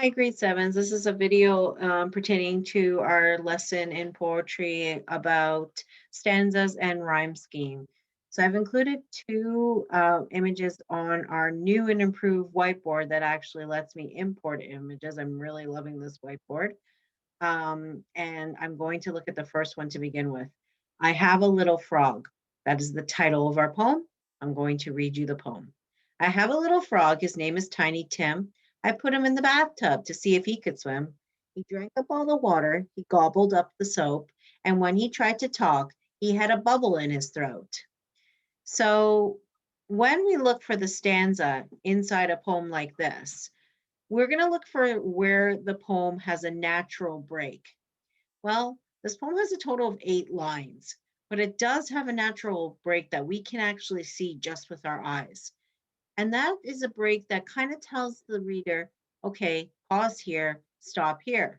Hi, grade sevens. This is a video pertaining to our lesson in poetry about stanzas and rhyme scheme. So I've included two images on our new and improved whiteboard that actually lets me import images. I'm really loving this whiteboard. And I'm going to look at the first one to begin with. I have a little frog. That is the title of our poem. I'm going to read you the poem. I have a little frog. His name is Tiny Tim. I put him in the bathtub to see if he could swim. He drank up all the water. He gobbled up the soap. And when he tried to talk, he had a bubble in his throat. So when we look for the stanza inside a poem like this, we're going to look for where the poem has a natural break. Well, this poem has a total of 8 lines, but it does have a natural break that we can actually see just with our eyes. And that is a break that kind of tells the reader, okay, pause here, stop here.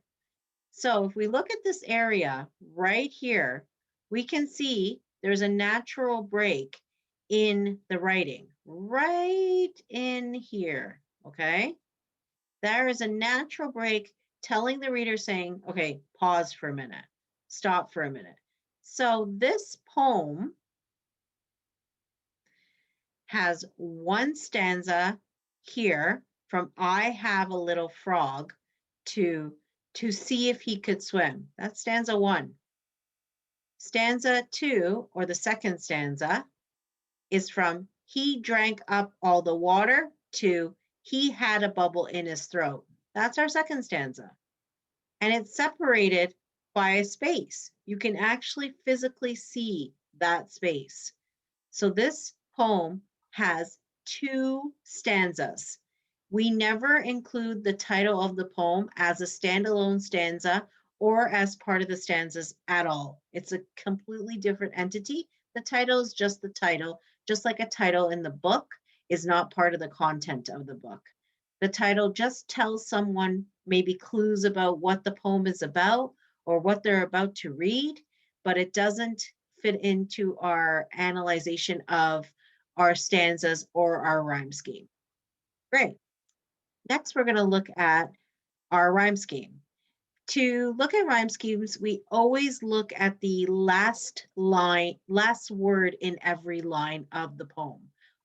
So if we look at this area right here, we can see there's a natural break in the writing right in here, okay? There is a natural break telling the reader saying, okay, pause for a minute, stop for a minute. So this poem has one stanza here from I have a little frog to see if he could swim. That's stanza 1. Stanza 2, or the second stanza, is from he drank up all the water to he had a bubble in his throat. That's our second stanza. And it's separated by a space. You can actually physically see that space. So this poem has 2 stanzas. We never include the title of the poem as a standalone stanza or as part of the stanzas at all. It's a completely different entity. The title is just the title, just like a title in the book is not part of the content of the book. The title just tells someone maybe clues about what the poem is about or what they're about to read, but it doesn't fit into our analyzation of our stanzas or our rhyme scheme. Great. Next, we're going to look at our rhyme scheme. To look at rhyme schemes, we always look at the last line, last word in every line of the poem.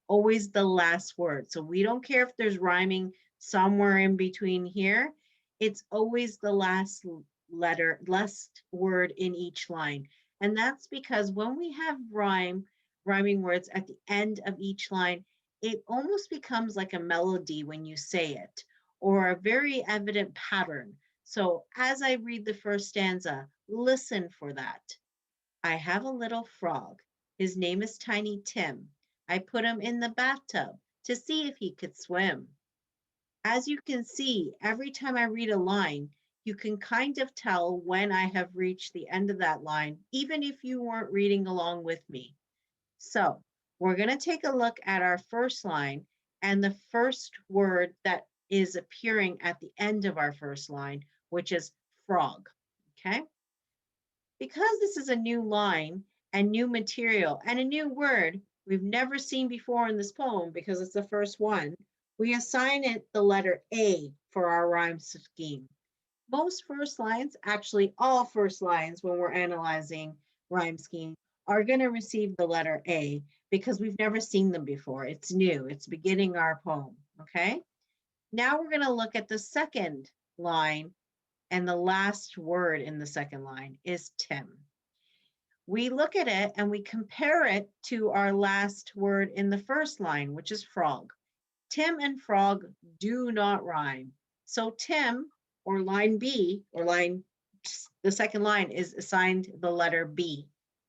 Always the last word. So we don't care if there's rhyming somewhere in between here. It's always the last letter, last word in each line. And that's because when we have rhyming words at the end of each line, it almost becomes like a melody when you say it, or a very evident pattern. So as I read the first stanza, listen for that. I have a little frog. His name is Tiny Tim. I put him in the bathtub to see if he could swim. As you can see, every time I read a line, you can kind of tell when I have reached the end of that line, even if you weren't reading along with me. So we're going to take a look at our first line and the first word that is appearing at the end of our first line, which is frog, okay? Because this is a new line and new material and a new word we've never seen before in this poem because it's the first one, we assign it the letter A for our rhyme scheme. Most first lines, actually all first lines when we're analyzing rhyme scheme, are going to receive the letter A because we've never seen them before. It's new, it's beginning our poem, okay? Now we're going to look at the second line, and the last word in the second line is Tim. We look at it and we compare it to our last word in the first line, which is frog. Tim and frog do not rhyme. So Tim, or line B, or the second line is assigned the letter B,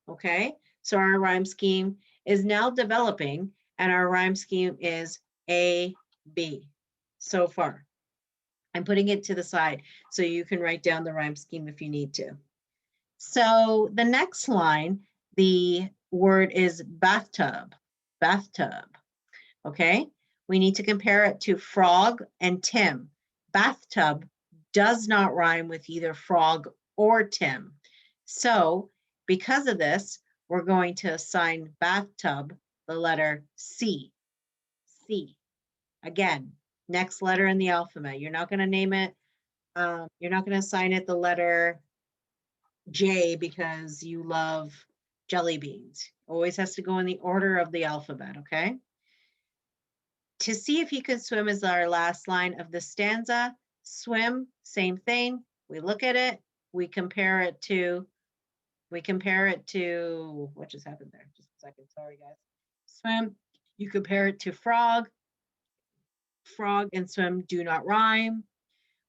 okay? So our rhyme scheme is now developing, and our rhyme scheme is A, B so far. I'm putting it to the side so you can write down the rhyme scheme if you need to. So the next line, the word is bathtub, bathtub, okay? We need to compare it to frog and Tim. Bathtub does not rhyme with either frog or Tim. So because of this, we're going to assign bathtub the letter C. C. Again, next letter in the alphabet. You're not going to name it You're not going to assign it the letter J because you love jelly beans. Always has to go in the order of the alphabet, okay? To see if he could swim is our last line of the stanza. Swim, same thing. We look at it, we compare it to, what just happened there? Just a second, sorry guys. Swim, you compare it to frog. Frog and swim do not rhyme.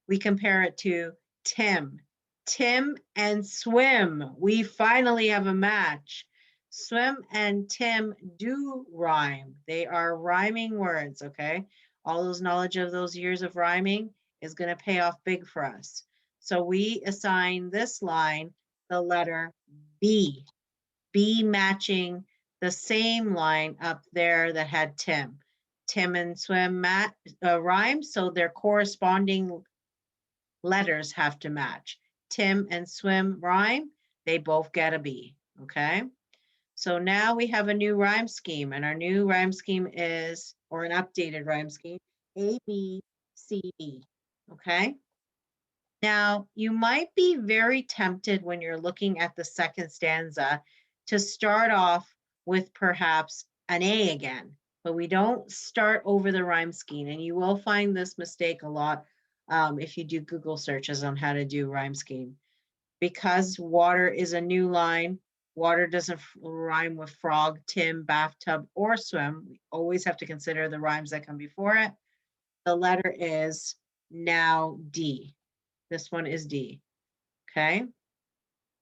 We compare it to Tim. Tim and swim. We finally have a match. Swim and Tim do rhyme. They are rhyming words, okay? All those knowledge of those years of rhyming is going to pay off big for us. So we assign this line the letter B. B matching the same line up there that had Tim. Tim and swim rhyme, so their corresponding letters have to match. Tim and swim rhyme, they both get a B, okay? So now we have a new rhyme scheme, and our new rhyme scheme is, or an updated rhyme scheme, A, B, C, D, okay? Now, you might be very tempted when you're looking at the second stanza to start off with perhaps an A again, but we don't start over the rhyme scheme, and you will find this mistake a lot if you do Google searches on how to do rhyme scheme. Because water is a new line, water doesn't rhyme with frog, Tim, bathtub, or swim. We always have to consider the rhymes that come before it. The letter is now D. This one is D, okay? I'm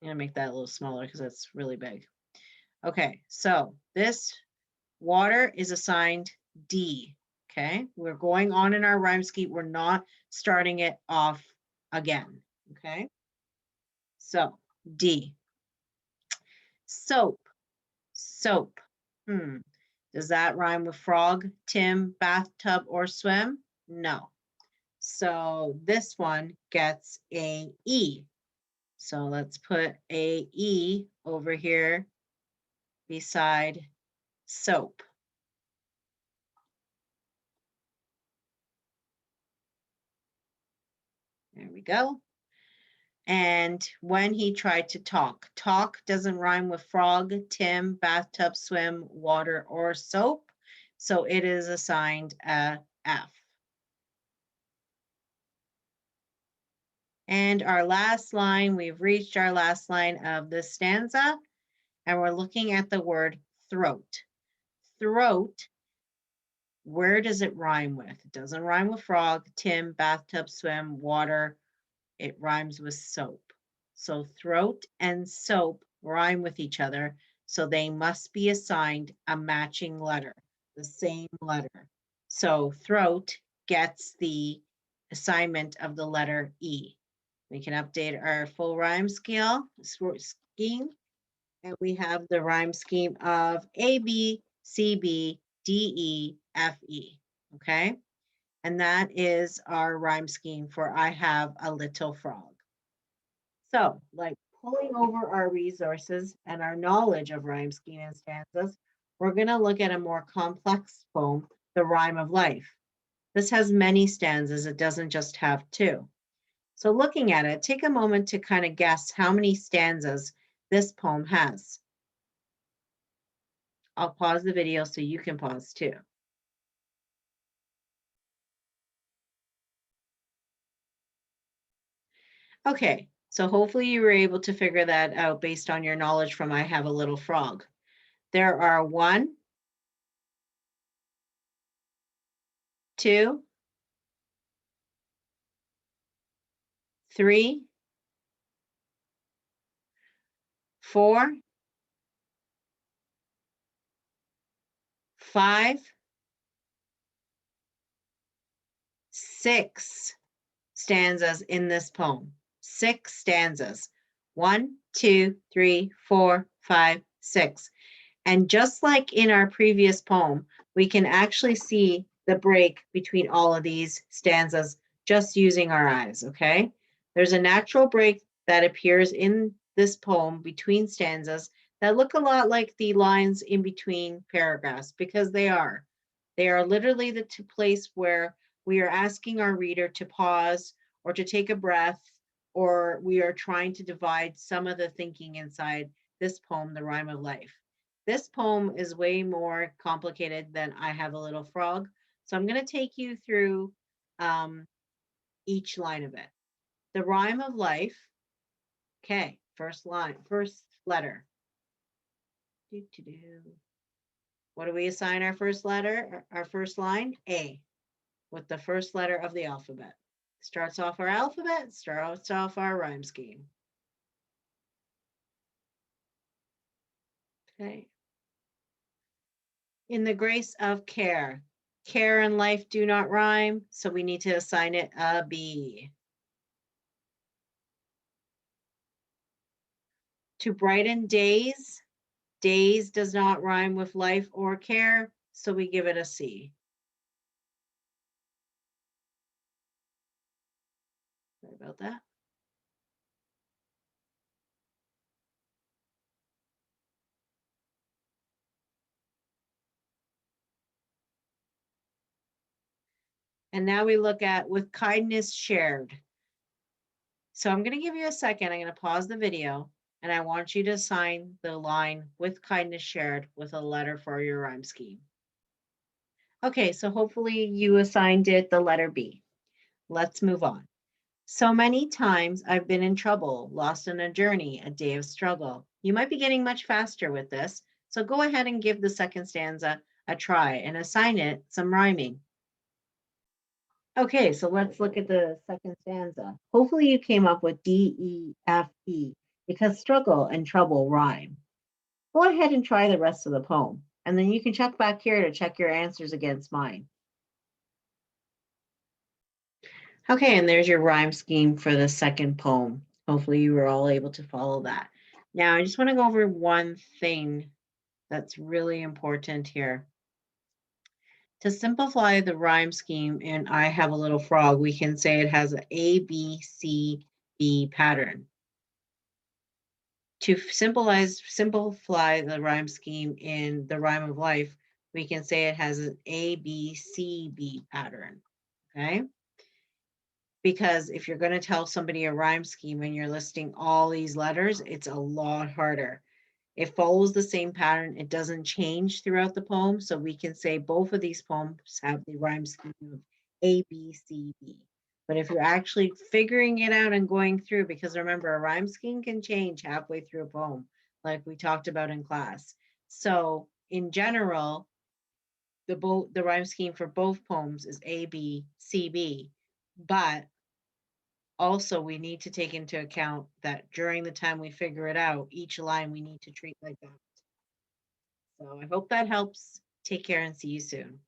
gonna make that a little smaller because that's really big. Okay, so this water is assigned D, okay? We're going on in our rhyme scheme. We're not starting it off again, okay? So D. Soap, soap. Does that rhyme with frog, Tim, bathtub, or swim? No. So this one gets a E. So let's put a E over here beside soap. There we go. And when he tried to talk, talk doesn't rhyme with frog, Tim, bathtub, swim, water, or soap. So it is assigned a F. And our last line, we've reached our last line of this stanza, and we're looking at the word throat. Throat, where does it rhyme with? It doesn't rhyme with frog, Tim, bathtub, swim, water. It rhymes with soap. So throat and soap rhyme with each other, so they must be assigned a matching letter, the same letter. So throat gets the assignment of the letter E. We can update our full rhyme scheme, and we have the rhyme scheme of A, B, C, B, D, E, F, E, okay? And that is our rhyme scheme for I have a little frog. So, like pulling over our resources and our knowledge of rhyme scheme and stanzas, we're going to look at a more complex poem, The Rhyme of Life. This has many stanzas, it doesn't just have two. So looking at it, take a moment to kind of guess how many stanzas this poem has. I'll pause the video so you can pause too. Okay, so hopefully you were able to figure that out based on your knowledge from I Have a Little Frog. There are 1, 2, 3, 4, 5, 6 stanzas in this poem. 6 stanzas. 1, 2, 3, 4, 5, 6. And just like in our previous poem, we can actually see the break between all of these stanzas just using our eyes, okay? There's a natural break that appears in this poem between stanzas that look a lot like the lines in between paragraphs because they are. They are literally the place where we are asking our reader to pause or to take a breath, or we are trying to divide some of the thinking inside this poem, The Rhyme of Life. This poem is way more complicated than I Have a Little Frog. So I'm going to take you through um, each line of it. The Rhyme of Life. Okay, first line, first letter. What do we assign our first letter, our first line? A, with the first letter of the alphabet. Starts off our alphabet, starts off our rhyme scheme. Okay. In the grace of care. Care and life do not rhyme, so we need to assign it a B. To brighten days. Days does not rhyme with life or care, so we give it a C. Sorry about that. And now we look at with kindness shared. So I'm going to give you a second. I'm going to pause the video and I want you to assign the line with kindness shared with a letter for your rhyme scheme. Okay, so hopefully you assigned it the letter B. Let's move on. So many times I've been in trouble, lost on a journey, a day of struggle. You might be getting much faster with this, so go ahead and give the second stanza a try and assign it some rhyming. Okay, so let's look at the second stanza. Hopefully you came up with D, E, F, E, because struggle and trouble rhyme. Go ahead and try the rest of the poem, and then you can check back here to check your answers against mine. Okay, and there's your rhyme scheme for the second poem. Hopefully you were all able to follow that. Now, I just want to go over one thing that's really important here. To simplify the rhyme scheme in I Have a Little Frog, we can say it has an A, B, C, B pattern. To simplify the rhyme scheme in The Rhyme of Life, we can say it has an A, B, C, B pattern, okay? Because if you're going to tell somebody a rhyme scheme and you're listing all these letters, it's a lot harder. It follows the same pattern. It doesn't change throughout the poem. So we can say both of these poems have the rhyme scheme of A, B, C, B. But if you're actually figuring it out and going through, because remember, a rhyme scheme can change halfway through a poem, like we talked about in class. So in general, the rhyme scheme for both poems is A, B, C, B. But also, we need to take into account that during the time we figure it out, each line we need to treat like that. So I hope that helps. Take care and see you soon.